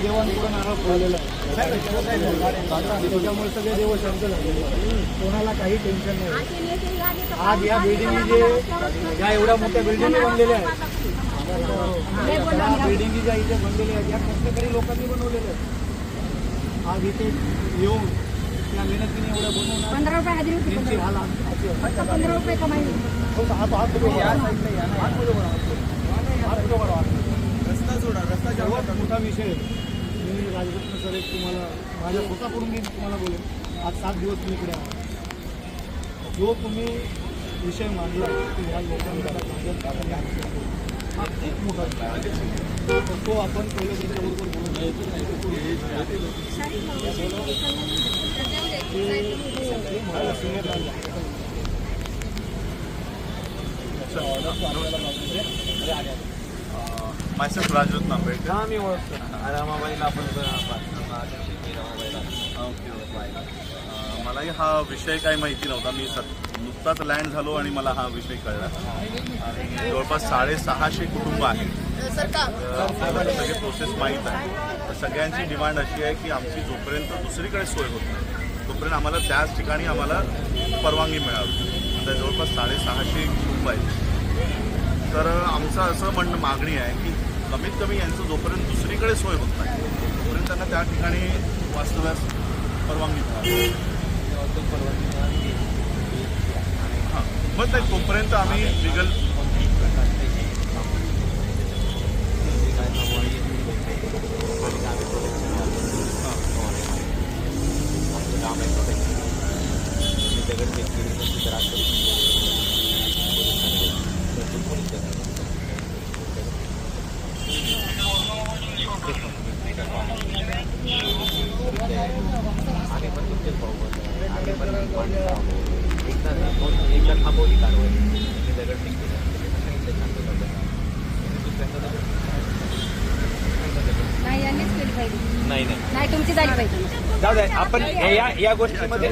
देवांपुढे नारळ फोडलेलं आहे, त्याच्यामुळे सगळे देव शांत झालेले, कोणाला काही टेन्शन नाही. आज या बिल्डिंगी जे या एवढ्या मोठ्या बिल्डिंगी बनलेल्या आहेत, या बिल्डिंगी ज्या इथे बनलेल्या आहेत, या कष्टकरी लोकांनी बनवलेल्या आहेत. आज इथे येऊन त्या मेहनतीने एवढ्या बनवून 15 रुपये हाजरी होती, 15 रुपये कमाई. रस्ता सर्वात मोठा विषय. मी राजरत्न सर एक तुम्हाला माझ्या स्वतःकडून मी तुम्हाला बोलेन, आज 7 दिवस मी इकडे आहोत. जो तुम्ही विषय मांडला की ह्या लोकांचा हा खूप मोठा तो आपण पहिले त्याच्याबरोबर बोलून myself राजरत्न आंबेडकर. मी ओळखतो रामाबाईला आपण मलाही हा विषय काही माहिती नव्हता. मी नुकताच लँड झालो आणि मला हा विषय कळला. आणि जवळपास 650 कुटुंब आहेत. सगळे प्रोसेस माहीत आहे. तर सगळ्यांची डिमांड अशी आहे की आमची जोपर्यंत दुसरीकडे सोय होत नाही तोपर्यंत आम्हाला त्याच ठिकाणी आम्हाला परवानगी मिळावी. आता जवळपास 650 कुटुंब आहेत. तर आमचं असं मागणी आहे की कमीत कमी यांचं जोपर्यंत दुसरीकडे सोय होत नाही तोपर्यंत त्यांना त्या ठिकाणी वास्तव्यास परवानगी मिळावी. हां, मग नाही तोपर्यंत आम्ही लिगल एकदा थांबवली कारवाई नाही तुमची झाली पाहिजे. जाऊ द्या आपण या गोष्टीमध्ये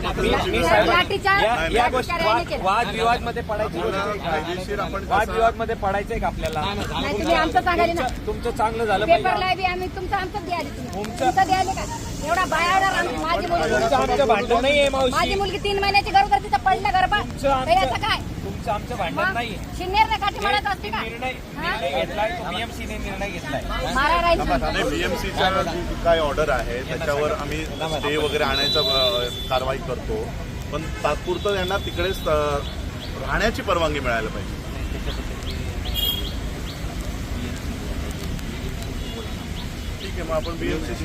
वादविवाद मध्ये पडायची वादविवाद मध्ये पडायचंय का आपल्याला? आमचं सांगायला ना, तुमचं चांगलं झालं पेपरला बी आम्ही तुमचं आमचं द्यायला, तुमचं द्यायला का एवढा बायावर माझी मुलगी आमचं भांडण नाहीये माझी मावशी. मुलगी 3 महिन्याची गरोदर तिथं पडलं गरबा याचं काय? तुमचं आमचं भांडण नाहीये. शिन्नेरने काठी मारत असते का? निर्णय घेतलाय बीएमसीने निर्णय घेतलाय. मारा राहील बीएमसीच्या काय ऑर्डर आहे त्याच्यावर आम्ही स्टे वगैरे आणायचा कारवाई करतो. पण तात्पुरतं यांना तिकडेच राहण्याची परवानगी मिळायला पाहिजे. ठीक आहे, मग आपण बीएमसीची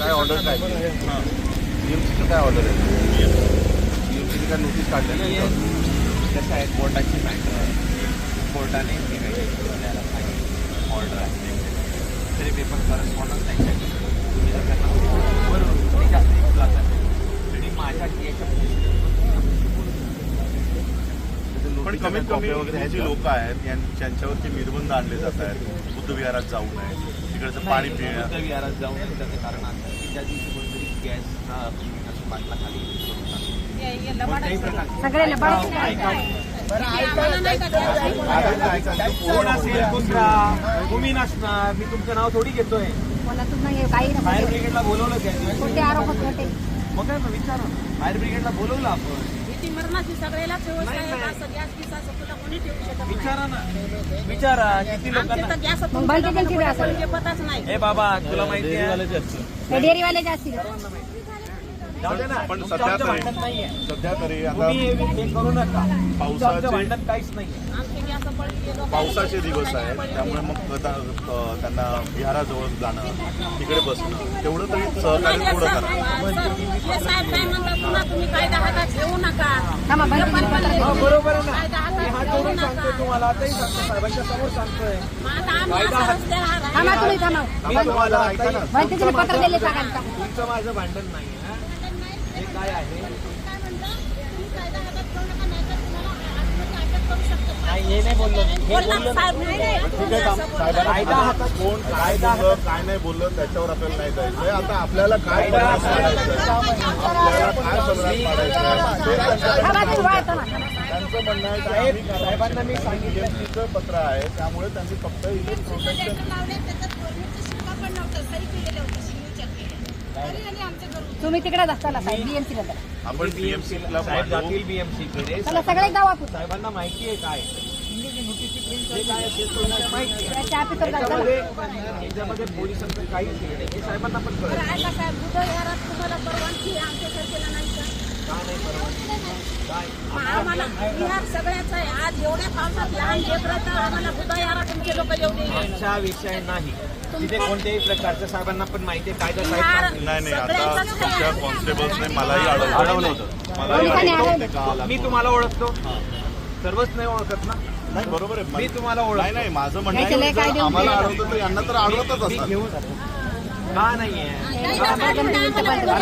काय ऑर्डर काय बीएमसीचं काय ऑर्डर आहे? बीएमसीची काय नोटीस काढली नाही कसं आहे कोर्टाची मॅटर कोर्टाने ऑर्डर आहे तरी पेपर करस्पॉन्डन्स नाही तुम्ही जर त्यांना बरोबर तुम्ही जास्त आणि माझ्या पण कमीत कमी वगैरे हे जे लोक आहेत त्यांच्यावरती निर्बंध आणले जात आहेत. बुद्ध विहारात जाऊ नये, तिकडचं पाणी पिण्या बुद्ध विहारात जाऊ नये त्याचं कारण असं की त्या दिवशी कोणतरी गॅस बाटला खाली सगळे कोण असेल तुम्ही नसणार. मी तुमचं नाव थोडी घेतोय. फायर ब्रिगेडला बोलवलं त्या खोटे आरोप होते. मग काय विचारा फायर ब्रिगेडला बोलवलं आपण. विचारा ना विचारा किती लोकांना हे बाबा तुला माहिती आहे डेअरीवाले जास्त पण सध्या तरी आता करू नका. पावसाचे भांडण काहीच नाही. पावसाचे दिवस आहेत त्यामुळे मग त्यांना विहाराजवळ जाणं तिकडे बसणं तेवढं तरी सहकार्य थोडं करा. बरोबर आहे ना. हात जोडून सांगतोय तुम्हाला आताही सांगतो साहेबांच्या समोर सांगतोय पत्र दिले तुमचं माझं भांडण नाही. हे काय आहे हे नाही बोललो कायदा हातात कोण काय बोललं काय नाही बोललं त्याच्यावर आपल्याला नाही जायचंय. आता आपल्याला काय आपल्याला काय सम्राट पाडायचं त्यांचं म्हणणं आहे साहेबांना मी सांगितलं पत्र आहे त्यामुळे त्यांची फक्त तुम्ही तिकडे असताना साहेब बीएमसी ला आपण बीएमसीला साहेब जातील बीएमसी कडे. चला सगळे जाऊ आपण साहेबांना माहिती आहे काय जे काय असेल तो विषय माहिती आहे. त्या ऑफिसर त्याच्यामध्ये पोलिसांचं काहीच केलं नाही हे साहेबांना पण कळलं. साहेब तुम्हाला परवानगी आमच्यासारखेला नाही का का नाही परवानगी काय आम्हाला बिहार सगळ्याच आहे. आज एवढ्या पावसात लहान लेकरं तर आम्हाला बुधवारा तुमचे लोक जेवढे आमचा विषय नाही तिथे कोणत्याही प्रकारचं साहेबांना पण माहिती आहे कायदा साहेब नाही आता तुमच्या कॉन्स्टेबल्सने मलाही अडवलं होतं. मलाही अडवलं ते का आला. मी तुम्हाला ओळखतो सर्वच नाही ओळखत ना. नाही बरोबर आहे. मी तुम्हाला ओळखतो. नाही नाही माझं म्हणणं नाही, आहे, काय जर देऊन आम्हाला दिलं? अडवतं तर यांना तर अडवतच मी असतात. घेऊन का नाहीये कारण कोणत्याही प्रकारचं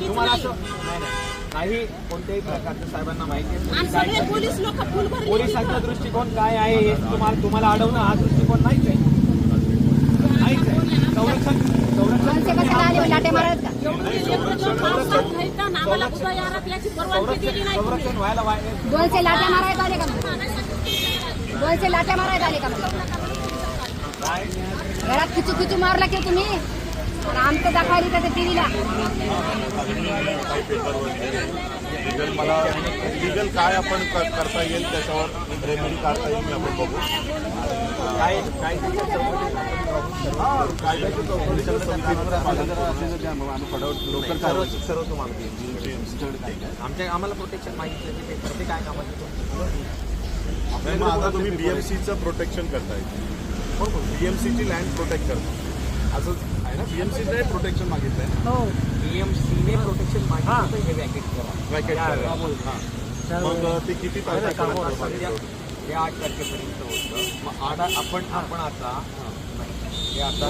तुम्हाला असं नाही नाही काही कोणत्याही प्रकारचं साहेबांना माहिती आहे. पोलीस लोक फुल भरले पोलिसांचा दृष्टिकोन काय आहे हे तुम्हाला अडवणं हा दृष्टिकोन नाहीच आहे. नाहीच आहे. संरक्षण दोनशे कशाला आले लाटे मारत का संरक्षण व्हायला पाहिजे. 200 लाट्या मारायला आले का मग? 200 लाट्या मारायला आले का मग? काय घरात खिचू खिचू मारला की तुम्ही आणि आमचं दाखवायला त्याच्या टीव्हीला लिगल मला लिगल काय आपण करता येईल त्याच्यावर रेमेडी काढता येईल आपण बघू. काय काय कायद्याच्या चौकटीचं संविधानाचं पालन सर्व तुम्हाला आमच्या आम्हाला प्रोटेक्शन माहिती ते काय कामाचं मग आता तुम्ही बीएमसीचं प्रोटेक्शन करताय. बीएमसीची लँड प्रोटेक्ट करता असंच आहे ना. बीएमसीचं प्रोटेक्शन मागितलंय ना. हो बीएमसीने प्रोटेक्शन मागितलं हे वॅकेट करा. Bracket करा. मग ते किती तारखेपर्यंत मागितलं? हे 8 तारखेपर्यंत होतं. मग आपण आता हे आता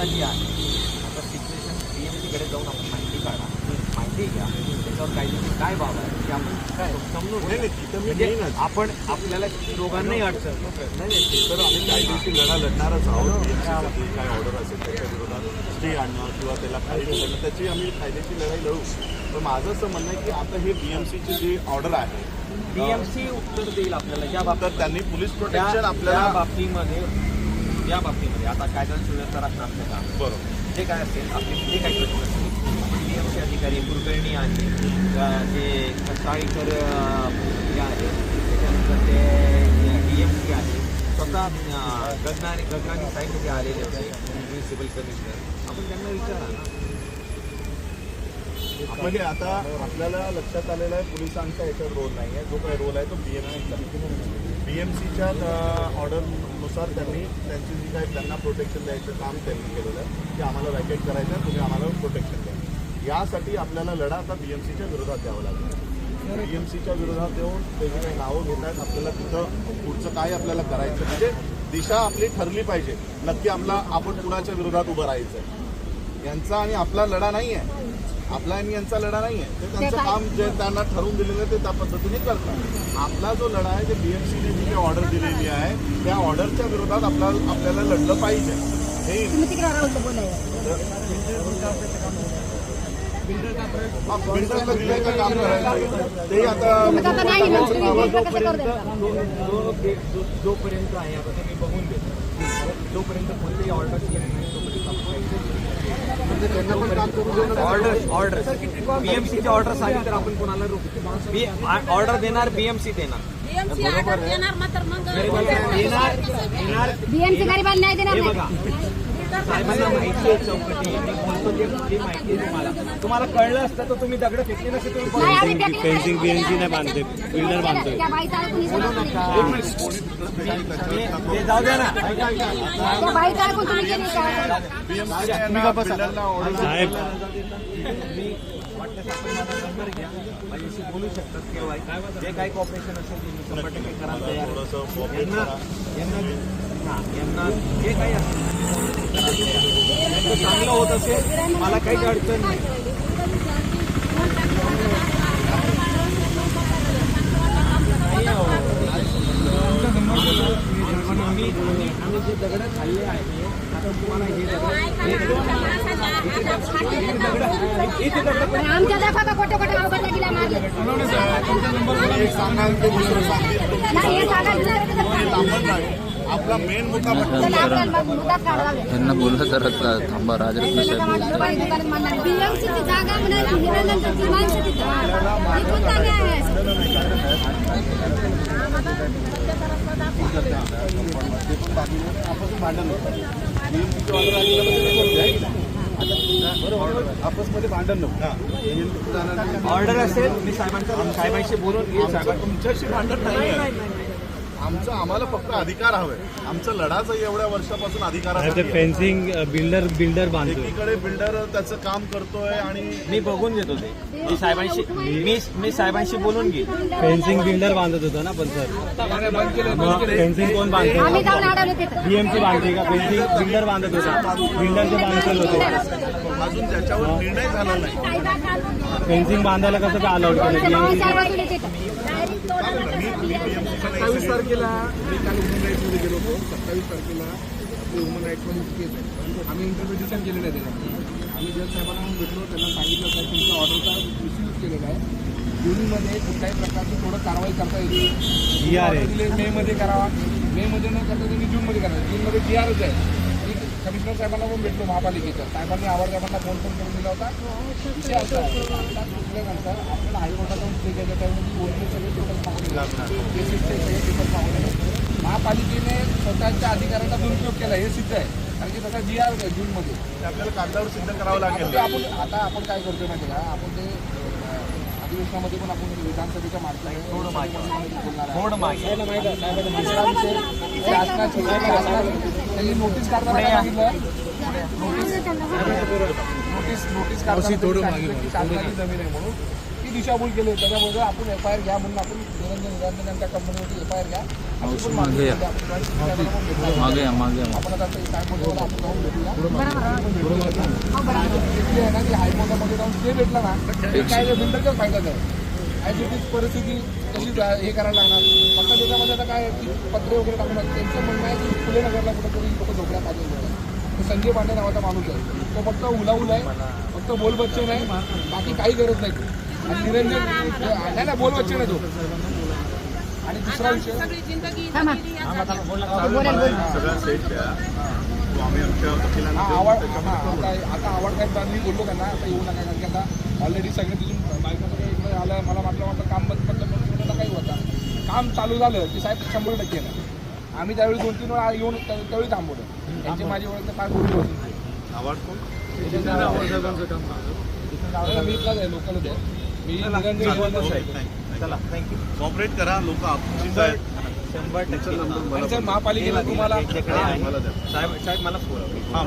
जी आहे आता सिच्युएशन बीएमसीकडे जाऊन आपण माहिती काढा माहिती घ्या त्याच्यावर कायद्याची काय बाब आहे की आपण समजून नाही, तिथं मी म्हणजे घेईनच. आपण आपल्याला दोघांनाही अडचण नाही तर आम्ही कायदेशीर लढा लढणारच आहोत. बीएमसीचं जे काय ऑर्डर असेल त्याच्या विरोधात स्टे आणणं किंवा त्याला काही करणं त्याची आम्ही कायदेशीर लढाई लढू. पण माझं असं म्हणणं आहे की आता हे बीएमसीची जी ऑर्डर आहे बीएमसी उत्तर देईल आपल्याला ज्या बाबतीत तर त्यांनी पोलीस प्रोटेक्शन त्या आपल्याला बाबतीमध्ये आता कायदा सुव्यवस्था राखणार असतं का बरोबर जे काय असेल आपले जे काही प्रश्न असतील बीएमसी अधिकारी कुलकर्णी आहे जे कसाळीकर जे आहे त्याच्यानंतर ते डीएमसी आहे स्वतः गगनानी साहेब जे आलेले होते म्युनिसिपल कमिशनर आपण त्यांना विचारा ना. म्हणजे आता आपल्याला लक्षात आलेला आहे पोलिसांचा याच्यात रोल नाही आहे. जो काही रोल आहे तो बीएमसीच्या ऑर्डरनुसार त्यांनी त्यांची जी काही त्यांना प्रोटेक्शन द्यायचं काम त्यांनी केलेलं आहे की आम्हाला वॅकेट करायचं आहे तुम्ही आम्हाला प्रोटेक्शन द्या. यासाठी आपल्याला लढा आता बीएमसीच्या विरोधात द्यावा लागेल. बीएमसीच्या विरोधात देऊन ते जे काही नावं घेत आहेत आपल्याला तिथं पुढचं काय आपल्याला करायचं म्हणजे दिशा आपली ठरली पाहिजे. नक्की आपण कुणाच्या विरोधात उभं राहायचं आहे. यांचा आणि आपला लढा नाही आहे. आपला आणि यांचा लढा नाही आहे. ते त्यांचं काम जे त्यांना ठरवून दिलेलं आहे ते त्या पद्धतीने करतात. आपला जो लढा आहे ते बीएमसीने जी काही ऑर्डर दिलेली आहे त्या ऑर्डरच्या विरोधात आपल्याला लढलं पाहिजे. हे बिल्डरला दिलेलं काम करायचं ते आता जोपर्यंत आहे आता ते मी बघून देतो जोपर्यंत कोणतेही ऑर्डर येत नाही ऑर्डर बीएमसीची ऑर्डर आली तर आपण कोणाला रोखू. ऑर्डर देणार बीएमसी देणार बीएमसी गरीबाला नाही देणार. हे बघा साहेबांना माहिती आहे चौकटी मी बोलतो जी माहिती आहे तुम्हाला कळलं असतं तर तुम्ही दगड फेकले नसते. तुम्ही फेन्सिंग बीएमसी नाही बांधते बिल्डर बांधतोय. ते जाऊ द्या ना साहेब नंबर घ्या माझ्याशी बोलू शकतात किंवा जे काही कॉपरेशन असेल ते 100% करायला तयार यांना जे काही असेल चांगलं होत असेल मला काहीच अडचण नाही. आम्ही जे दगड खाल्ले आहे आता तुम्हाला आमच्या दाखवा का कोटे कोटे अवघड लागला मारले सांगाल ते दुसरं सांगतील नाही हे सांगायचं आपला मेन मुद्दा म्हटलं त्यांना बोललं जरा थांबा. राजरत्न साहेब बीएमसीची जागा म्हणाली हिरानंदची माणसं तिथं इथून जागा आहे. आपसमध्ये भांडण नको. ऑर्डर असेल मी साहेबांशी बोलून घेईन. तुमच्याशी भांडण नाही. आम्हाला फक्त अधिकार हवे. आमचं लढाचं एवढ्या वर्षापासून अधिकारासाठी फेन्सिंग बिल्डर बांधतो. एकीकडे बिल्डर त्याचं काम करतोय आणि मी बघून घेतो ते. मी साहेबांशी बोलून घेईन. फेन्सिंग बिल्डर बांधत होता ना. पण सर फेन्सिंग कोण बांधतो? आम्ही जाऊन अडवले तिथं. बीएमसी बांधते का? फेन्सिंग बिल्डर बांधत होता. बिल्डरचे बांधलेलं होते. अजून त्याच्यावर निर्णय झाला नाही. फेन्सिंग बांधायला कसं काय अलाउड केलं? 27 तारखेला मी काल ह्युमन राईट्समध्ये गेलो होतो. 27 तारखेला आपली ह्युमन राईट्समध्ये केस आहे. आम्ही इंटरप्रिटेशन केलेलं आहे त्याच्यामध्ये. आम्ही जज साहेबांना भेटलो, त्यांना सांगितलं की तुमचा ऑर्डरचा मिसयूज केलेला आहे. जूनमध्ये कुठल्याही प्रकारची थोडं कारवाई करता येते. मेमध्ये करावा. मेमध्ये न करता तुम्ही जूनमध्ये करा. जूनमध्ये GRच आहे. मी कमिशनर साहेबांना पण भेटलो महापालिकेच्या. साहेबांनी आवाज साहेबांना फोन करून दिला होता. विषय असा आहे सुटल्यानंतर आपल्याला हायकोर्टात जाऊन स्टे घ्यायच्या त्यावेळी बोलणे सगळे पेपर्स मागवले, केसेसचे सगळे पेपर्स मागवले. महापालिकेने स्वतःच्या अधिकारांचा दुरुपयोग केला हे सिद्ध आहे. कारण की तसा GR आहे जूनमध्ये. आपल्याला कागदावर सिद्ध करावं लागेल. आपण काय करतोय माहिती का? आपण ते अधिवेशनामध्ये पण आपण विधानसभेच्या मार्गाने त्यांनी नोटीस काढताना सांगितलं. नोटीस काढताना शासनाची जमीन आहे म्हणून ती दिशाभूल केली. त्याच्यामुळे आपण FIR घ्या म्हणून आपण निरंजन यांच्या कंपनीवरती FIR घ्या. आपण आता काय बोलतो आपण जाऊन भेटूया. ना की हायकोर्टामध्ये जाऊन स्टे भेटला ना ते काय बिल्डरचाच फायदाच आहे. ॲज परिस्थिती कशी हे करायला लागणार. फक्त त्याच्यामध्ये आता काय की पत्रे वगैरे टाकणार. त्यांचं म्हणणं आहे की फुले नगरला कुठेतरी लोक झोपड्या पाहिजे. संजय पांडे नावाचा माणूस आहे. तो फक्त उलाउल आहे. फक्त बोलबच्चन आहे. बाकी काही गरज नाही. आणि निरंजन नाही बोलबच्चन आहे तो. आणि दुसरा विषय आता आवड काय मी बोललो का ना आता येऊ नका. कारण की आता ऑलरेडी सगळे तिथून बायकामध्ये इकडे आलं. मला वाटलं काम बंद पडलं काही होता. काम चालू झालं की साहेब 100% येणार. आम्ही त्यावेळी 2-3 वेळा येऊन त्यावेळी थांबवलं. त्यांची माझी ओळख तर काय बोलली होती. आवाज कोण मी इथलाच आहे. लोकलच आहे. मी निरंजन बोलतो साहेब. चला थँक्यू. कॉपरेट करा. लोक आपशीच आहेत. 100% आणि सर महापालिकेला तुम्हाला साहेब मला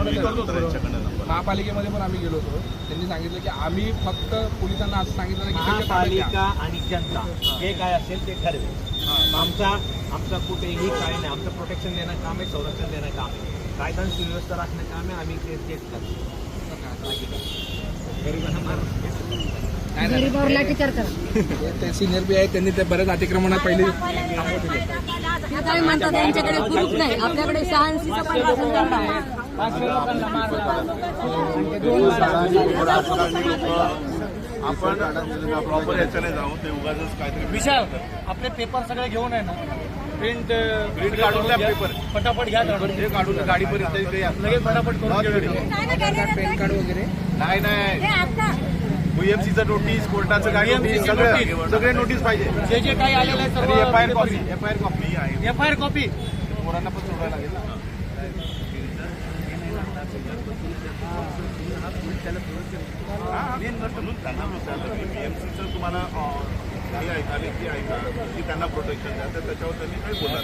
मी करतो तर यांच्याकडनं नंबर. महापालिकेमध्ये पण आम्ही गेलो होतो. त्यांनी सांगितलं की आम्ही फक्त पोलिसांना असं सांगितलं की महापालिका आणि जनता हे काय असेल ते ठरवेल. आमचा कुठेही काय नाही. आमचं प्रोटेक्शन देणं काम आहे. संरक्षण देणं काम आहे. कायदा आणि सुव्यवस्था राखणं काम आहे. आम्ही तेच करतो. गरीबावर लाठीचार करा. ते सिनियर बी आहेत. त्यांनी ते बऱ्याच अतिक्रमणा पहिले काय म्हणतात त्यांच्याकडे प्रूफ नाही. आपल्याकडे 86 आपण प्रॉपर याच्याने जाऊ. ते उगाच काहीतरी विशाल आपले पेपर सगळे घेऊन आहे ना. प्रिंट काढून द्या. पेपर फटाफट घ्या. हे काढून गाडीपर्यंत लगेच फटाफट करून पॅन कार्ड वगैरे नाही BMCचं नोटीस, कोर्टाचं गाडी सगळे नोटीस पाहिजे. जे काही आलेलं आहे सर्व FIR कॉपी आहे. FIR कॉपी पोरांना पण सोडायला लागेल ना. म्हणून त्यांना BMCचं तुम्हाला हे ऐका लेखी ऐका की त्यांना प्रोटेक्शन द्या. तर त्याच्यावर त्यांनी काही बोलणार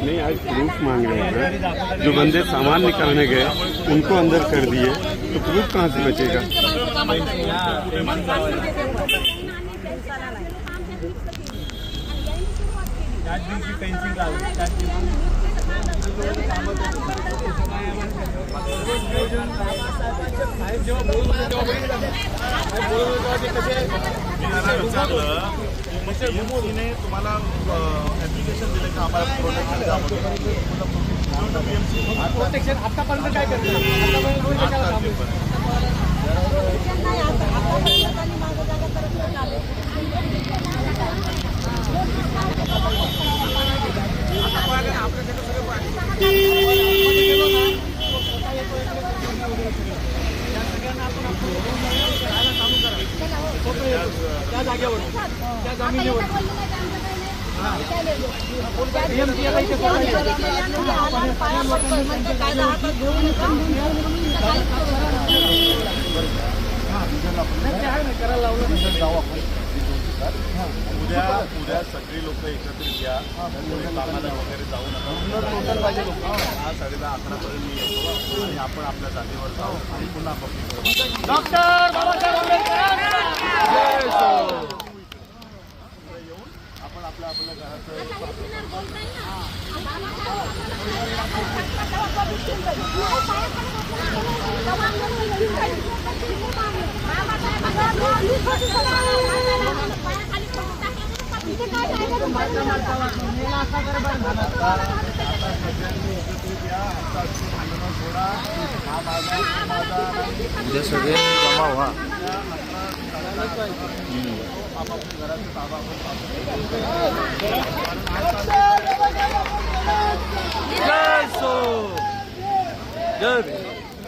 नहीं, आज प्रूफ मांग रहे हैं. जो बंदे सामान निकालने गए उनको अंदर कर दिए तो प्रूफ कहाँ से बचेगा? पेन्सिल तुम्हाला ऍप्लिकेशन दिले का आम्हाला प्रोटेक्शन आतापर्यंत काय करतो. त्या जागेवर त्या जमिनीवर करायला लावलं जाऊ आपण उद्या सगळी लोक एकत्रित या कामाला वगैरे जाऊ नका 10-10:30 पर्यंत मी येतो आणि आपण आपल्या जागेवर जाऊ आणि पुन्हा डॉक्टर बाबासाहेब आंबेडकर येऊन आपण आपल्या घराचं उद्या सगळे जमा व्हा.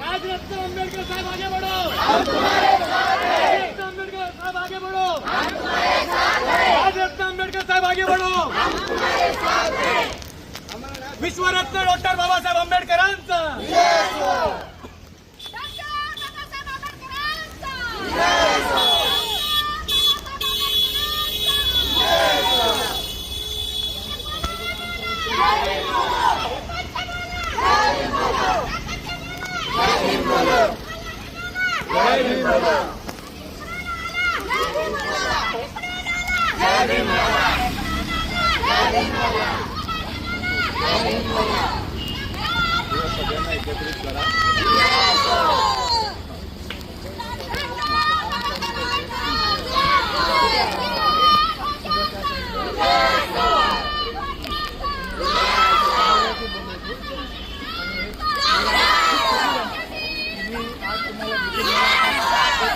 राजरत्न आंबेडकर साहब आगे बढ़ो. राजरत्न आंबेडकर साहब आगे बढ़ो. राजरत्न आंबेडकर साहब आगे बढ़ो. विश्वरत्न डॉक्टर बाबासाहेब आंबेडकरांचा सगळ्यांना एकत्रित करा.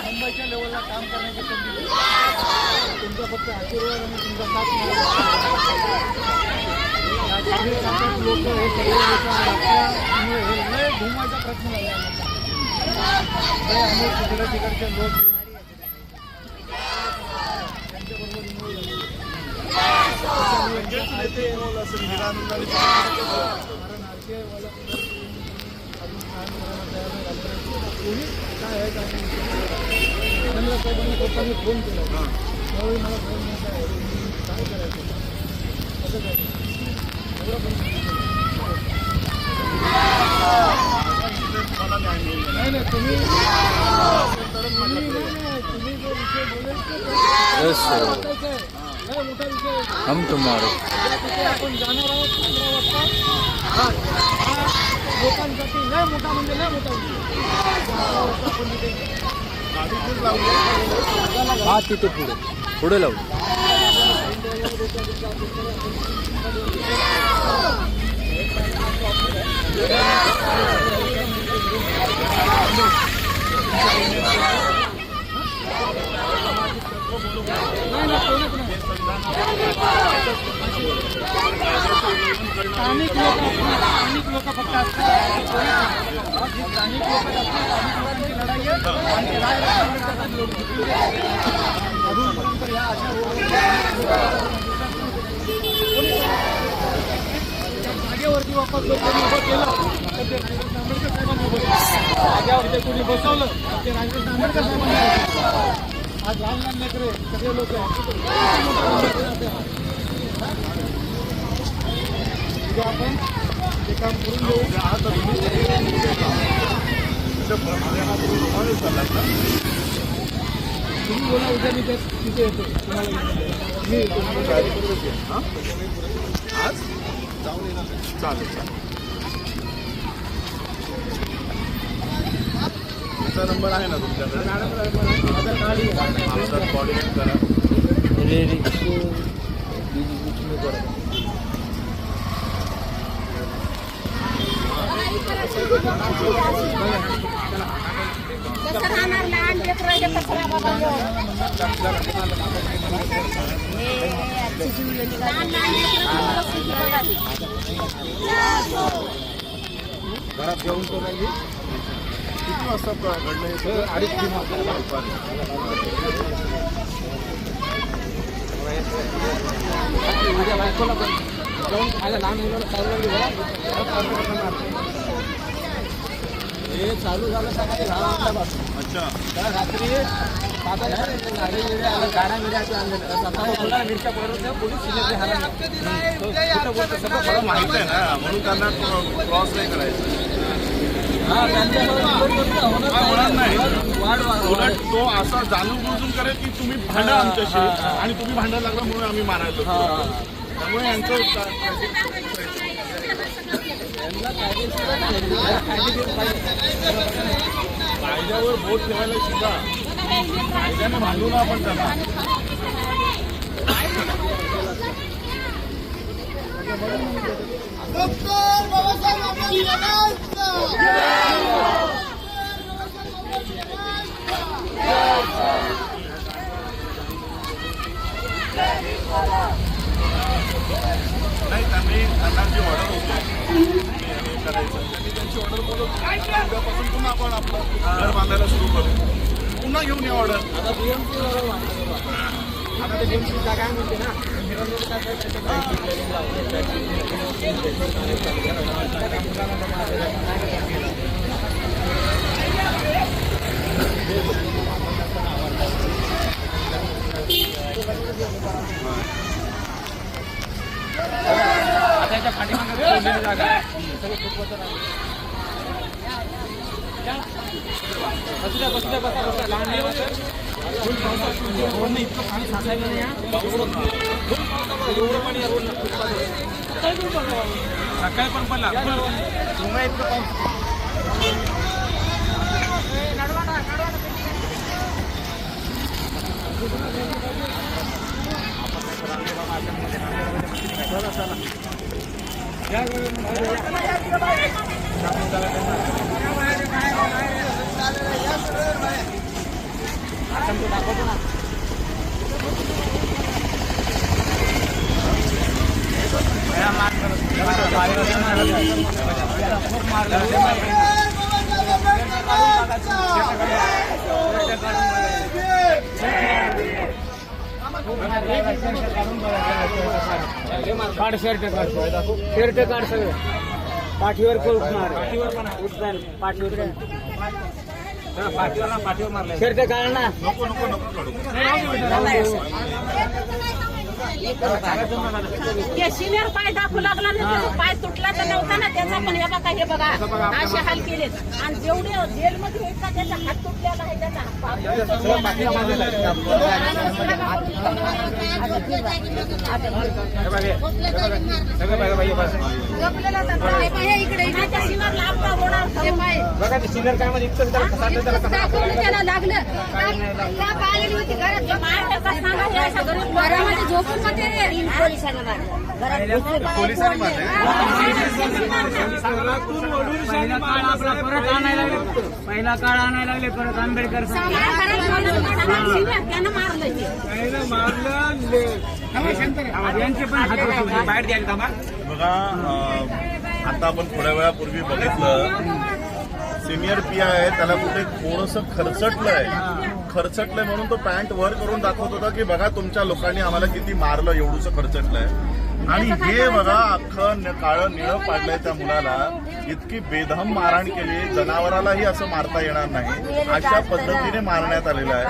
मुंबईच्या लेवलला काम करण्याची संधी तुमचा फक्त आशीर्वाद आणि तुमचा साथ मिळाला. लोक हे सगळे लोक आपल्यामुळे हे घुमायचा प्रश्न झाला. अनेक तिकडचे लोक काय आहे नरेंद्र साहेबांनी लोकांनी फोन केला त्यावेळी मला फोन काय करायचं कसं करायचं नाही तुम्ही जो विषय बोलायचा लय मोठा विषय हम तुम्हारे आपण जाणार आहोत 15 वाजता. लोकांसाठी लय मोठा म्हणजे लय मोठा विषय. हा तिथे पुढे लावू. स्थानिक लोक फक्त असतात. स्थानिक लोकांची लढाई अजूनपर्यंत या अशा जागेवरती वापस जर कोणी उभं केलं तर ते राजरत्न आंबेडकर साहेबांनी उभं केलं. जागेवरती कोणी बसवलं ते राजरत्न आंबेडकर साहेबांनी. आज लहान लहान लेकरे सगळे लोक आपण ते काम करून घेऊ. तुम्ही बोला उद्या मी तिथे येतो तुम्हाला मी आज जाऊन येणार. चालेल. तुमचा नंबर आहे ना तुमच्याकडे? आमचा कॉर्डिनेट करा. कसं राहणार लहान लेकरं कसं राहणार. लहान लहान लेकरं परिस्थिती बघा ती. घरात जेवण करून राहिली. किती वाजता घडलं हे सगळं? 2:30-3 वाजता. माझ्या बायकोला पण जाऊन खायला लहान मुलाला चालू लागली हे चालू झालं सकाळी 10 वाजतापासून. अच्छा. तर रात्री 7 गाड्या मिळायच्या सकाळी मिरच्या पडून पोलीस सिलेक्ट मला माहित आहे ना, म्हणून त्यांना क्रॉस नाही करायचं. होणार नाही. उलट तो असा जाणून बुजून करेल की तुम्ही भांडा आमच्याशी आणि तुम्ही भांडायला लागला म्हणून आम्ही मारायला. त्यामुळे यांचं कायद्यावर बोट ठेवायला शिका. कायद्याने भांडू ना आपण त्यांना. नाही, त्यांना जी ऑर्डर होती करायचं, त्यांची ऑर्डर बोलवतो. उद्यापासून पुन्हा आपण आपलं घर बांधायला सुरू करू. पुन्हा घेऊन या ऑर्डर. आता ते बीएमसी जागा म्हणते ना. आता याच्या पाठीमागे ठेवलेली जागा आहे. लहान रोडने इतकं पाणी साचायला नाही. एवढं पाणी या रोडला सकाळी पण पडला. तुम्हाला इतकं पाऊस. काढ शर्ट काढ सगळं पाठीवर उठणार. पाठीवर मारलं. शर्ट काढ ना. नको नको नको काढू. ते सिनियर पाय दाखवू लागला ना, त्याचा पाय तुटला तर नव्हता ना त्याचा पण. हे बघा, हे बघा असे हाल केलेत. आणि जेवढे जेलमध्ये आहेत का त्याचा हात तुटलेला आहे, त्याचा बघा ते सिनियर काय मध्ये इतकं त्याला लागलं घरामध्ये झोपून पोलिसांनी मारले. पहिला काळ आणायला लागले. परत आंबेडकर त्यानं मारलं. यांचे पण हात बाहेर द्यायला का बघा, आता आपण थोड्या वेळापूर्वी बघितलं सिनियर पी आहे, त्याला कुठे थोडंसं खर्चटलंय म्हणून तो पॅन्ट वर करून दाखवत होता की बघा तुमच्या लोकांनी आम्हाला किती मारलं, एवढंसं खर्चटलंय. आणि हे बघा अख्खं काळं निळं पाडलंय त्या मुलाला. इतकी बेदम मारहाण केली, जनावरालाही असं मारता येणार नाही अशा पद्धतीने मारण्यात आलेलं आहे.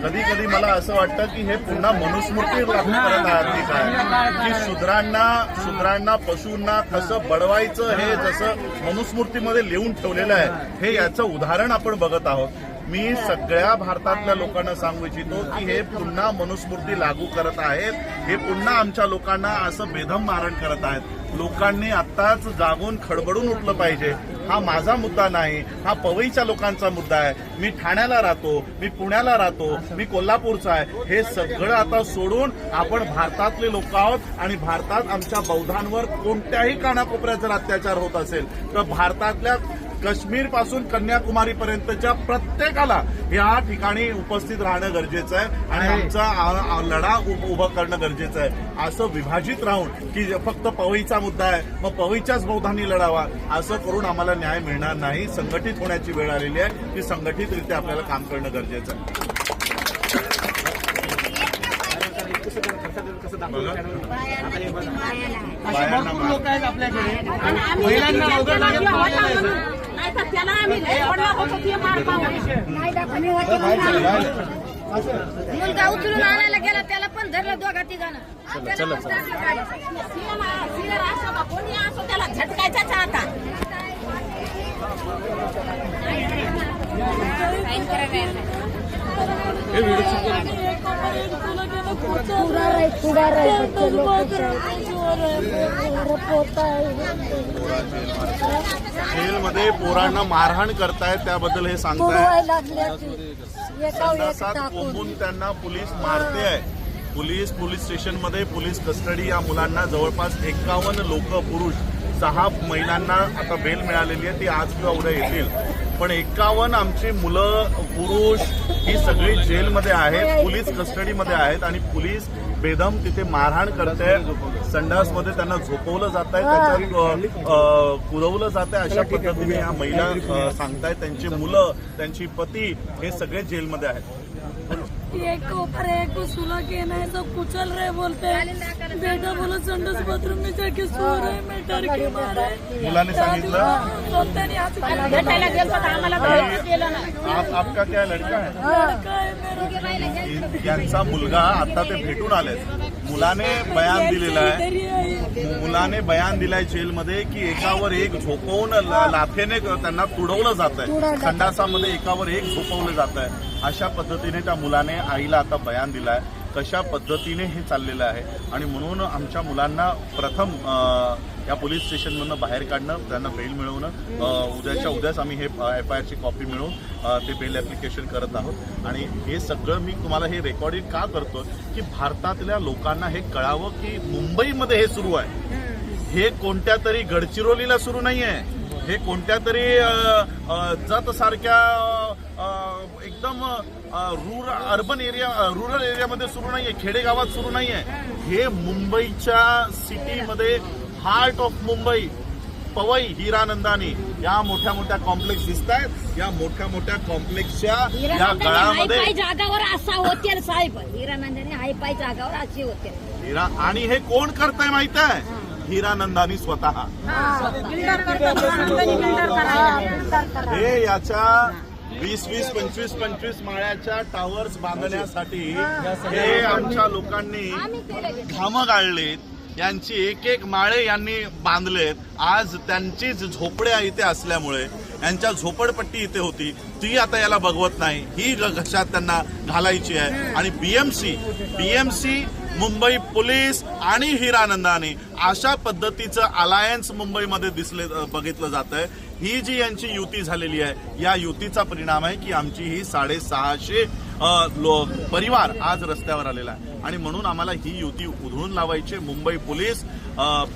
कधी कधी मला असं वाटतं की हे पुन्हा मनुस्मृती लागू करत आहात की काय, की शूद्रांना पशूंना कसं बडवायचं हे जसं मनुस्मृतीमध्ये लिहून ठेवलेलं आहे, हे याचं उदाहरण आपण बघत आहोत. मी सगळ्या भारतातल्या लोकांना सांगू इच्छितो की हे पुन्हा मनुस्मृती लागू करत आहेत. हे पुन्हा आमच्या लोकांना असं बेदम मारण करत आहेत. लोकांनी आत्ताच जागून खडबडून उठलं पाहिजे. हा माझा मुद्दा नाही, हा पवईच्या लोकांचा मुद्दा आहे. मी ठाण्याला राहतो, मी पुण्याला राहतो, मी कोल्हापूरचा आहे. हे सगळं आता सोडून आपण भारतातले लोक आहोत आणि भारतात आमच्या बौद्धांवर कोणत्याही कानाकोपऱ्यात जर अत्याचार होत असेल तर भारतातल्या काश्मीर पासून कन्याकुमारी पर्यंतच्या प्रत्येकाला या ठिकाणी उपस्थित राहणं गरजेचं आहे आणि आमचा लढा उभा करणं गरजेचं आहे. असं विभाजित राहून की फक्त पवईचा मुद्दा आहे मग पवईच्याच बौद्धांनी लढावा असं करून आम्हाला न्याय मिळणार नाही. संघटित होण्याची वेळ आलेली आहे. ती संघटितरित्या आपल्याला काम करणं गरजेचं आहे. लोक आहेत आपल्याकडे नाही तर त्याला आम्ही मार पाहू. मुलगा उचलून आणायला गेला त्याला पण धरलं दोघा तिघांना. कोणी असो त्याला झटकायचाच आता. जेलमध्ये पोरांना मारहाण करतायत त्याबद्दल हे सांगतायत. संडासात कोंबून त्यांना पोलीस मारते आहे. पोलीस स्टेशनमध्ये पोलीस कस्टडी या मुलांना जवळपास 51 लोक पुरुष 6 महिलांना आता बेल मिळालेली आहे. ती आज किंवा उद्या येतील. पण 51 आमची मुलं पुरुष ही सगळी जेलमध्ये आहेत, पोलीस कस्टडीमध्ये आहेत आणि पोलीस बेदम तिथे मारहाण करते. संडासमध्ये त्यांना झोपवलं जात आहे, त्याच्यात कुरवलं जात आहे. अशा पद्धतीने या महिला सांगतायत. त्यांची मुलं त्यांची पती हे सगळे जेलमध्ये आहेत. एक के ऊपर एक को सुला के नहीं तो कुचल रहे बोलते हैं. बेटा बोला संडास बाथरूम में जाके सो रहे, मैं डर के मारा. मुलाने सांगितलं भेटायला गेलो तर आम्हाला गेलं नाही. आपका क्या लड़का है? लड़का है मेरा. यांचा मुलगा आता ते भेटून आले. मुलाने बयान दिलेलं आहे. मुलाने बयान दिलाय जेलमध्ये की एकावर एक झोपवून लाथेने त्यांना तुडवलं जात आहे. संडासामध्ये एकावर एक झोपवलं जात आहे. अशा पद्धतीने त्या मुलाने आईला आता बयान दिलाय. कशा पद्धतीने हे चाललेलं आहे आणि म्हणून आमच्या मुलांना प्रथम या पोलीस स्टेशनमधून बाहेर काढणं, त्यांना बेल मिळवणं. उद्याच्या उद्याच आम्ही हे FIRची कॉपी मिळवून ते बेल ॲप्लिकेशन करत आहोत. आणि हे सगळं मी तुम्हाला हे रेकॉर्डिंग का करतो की भारतातल्या लोकांना हे कळावं की मुंबईमध्ये हे सुरू आहे. हे कोणत्या तरी गडचिरोलीला सुरू नाही आहे. हे कोणत्या तरी जत सारख्या एकदम रुरल एरियामध्ये सुरू नाहीये, खेडेगावात सुरू नाहीये. हे मुंबईच्या सिटीमध्ये हार्ट ऑफ मुंबई, पवई, हिरानंदानी या मोठ्या मोठ्या कॉम्प्लेक्स दिसत आहेत. या मोठ्या मोठ्या कॉम्प्लेक्सच्या या गळामध्ये जागावर असा होते साहेब. हिरानंदानी हायपाय जागावर अशी होते. आणि हे कोण करताय माहित आहे? हिरानंदानी स्वतः. हे याच्या 20-25 माळ्याच्या टावर्स बांधण्यासाठी हे आमच्या लोकांनी घाम गाळलेत. यांची एक माळे यांनी बांधलेत. आज त्यांचीच झोपड्या इथे असल्यामुळे यांच्या झोपडपट्टी इथे होती ती आता याला बघवत नाही. ही घशात त्यांना घालायची आहे. आणि बीएमसी मुंबई पोलीस आणि हिरानंदानी अशा पद्धतीचं अलायन्स मुंबईमध्ये बघितलं जात आहे. ही जी यांची युती झालेली आहे या युतीचा परिणाम आहे की आमची ही 650 परिवार आज रस्त्यावर आलेला आहे. आणि म्हणून आम्हाला ही युती उधळून लावायची. मुंबई पोलीस,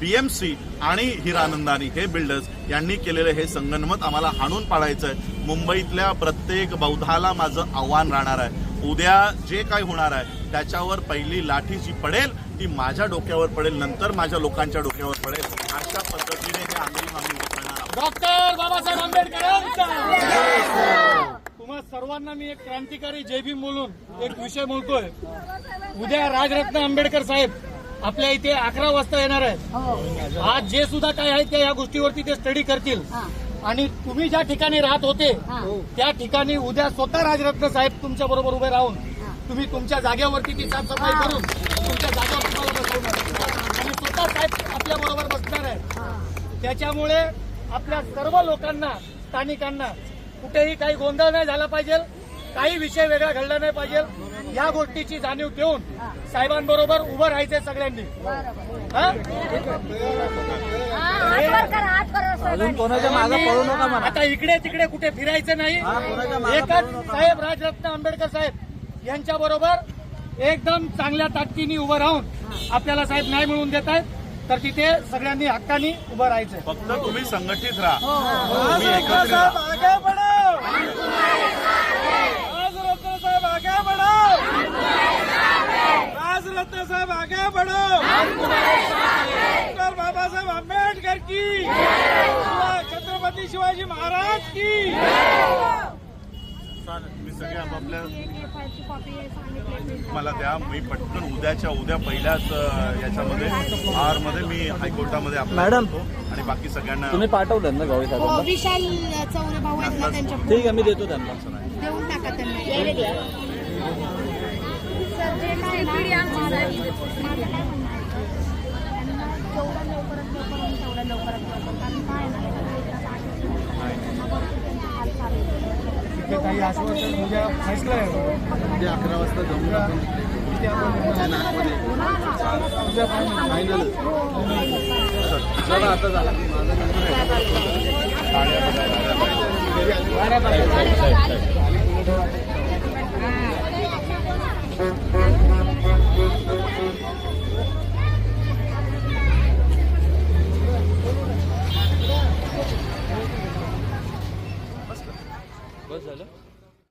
BMC आणि हिरानंदानी हे बिल्डर्स यांनी केलेलं हे संगनमत आम्हाला हाणून पाडायचं आहे. मुंबईतल्या प्रत्येक बौद्धाला माझं आव्हान राहणार आहे. उद्या जे काय होणार आहे त्याच्यावर पहिली लाठी जी पडेल ती माझ्या डोक्यावर पडेल, नंतर माझ्या लोकांच्या डोक्यावर पडेल. अशा पद्धतीने हे आंदोलन आम्ही उचलणार आहोत. डॉक्टर बाबासाहेब आंबेडकरांचा. तुम्हा सर्वांना मी एक क्रांतिकारी जय भीम बोलून एक विषय बोलतोय. उद्या राजरत्न आंबेडकर साहेब आपल्या इथे 11 वाजता येणार आहेत. आज जे सुद्धा काय आहे त्या या गोष्टीवरती ते स्टडी करतील. आणि तुम्ही ज्या ठिकाणी राहत होते त्या ठिकाणी उद्या स्वतः राजरत्न साहेब तुमच्या बरोबर उभे राहून तुम्ही तुमच्या जागेवरती ती साफसफाई करून तुमच्या जागेवर तुम्हाला बसवणार आणि स्वतः साहेब आपल्या बरोबर बसणार आहे. त्याच्यामुळे आपल्या सर्व लोकांना, स्थानिकांना कुठेही काही गोंधळ नाही झाला पाहिजे, काही विषय वेगळा घडला नाही पाहिजे. या गोष्टीची जाणीव ठेवून साहेबांबरोबर उभं राहायचंय सगळ्यांनी. आता इकडे तिकडे कुठे फिरायचं नाही. एकच साहेब राजरत्न आंबेडकर साहेब यांच्या बरोबर एकदम चांगल्या ताकदीने उभं राहून आपल्याला साहेब न्याय मिळवून देत आहेत. तर तिथे सगळ्यांनी हक्कानी उभं राहायचं. फक्त तुम्ही संघटित राहा, तुम्ही एकत्रित राहा. राजरत्न साहेब आगे बढ़ो. डॉक्टर बाबासाहेब आंबेडकर की, छत्रपती शिवाजी महाराज की. मी सगळे आपापल्या मला द्या, मी पटकन उद्याच्या उद्या पहिल्याच याच्यामध्ये मध्ये मी हायकोर्टामध्ये अप्लाय करतो आणि बाकी सगळ्यांना तुम्ही पाठवलं ना गवळी साहेबांना? विशाल चौरे भाऊ आहेत ना त्यांच्या ठीक आहे, मी देतो त्यांना. देऊन टाका त्यांना. सर जे काय ना, माझं काय म्हणणं आहे, जेवढं लवकरात लवकर कारण काय तिथे काही आश्वासन उद्या फैसला आहे. उद्या 11 वाजता जमून आपण उद्या फायनल. चला आता झाला. साड्या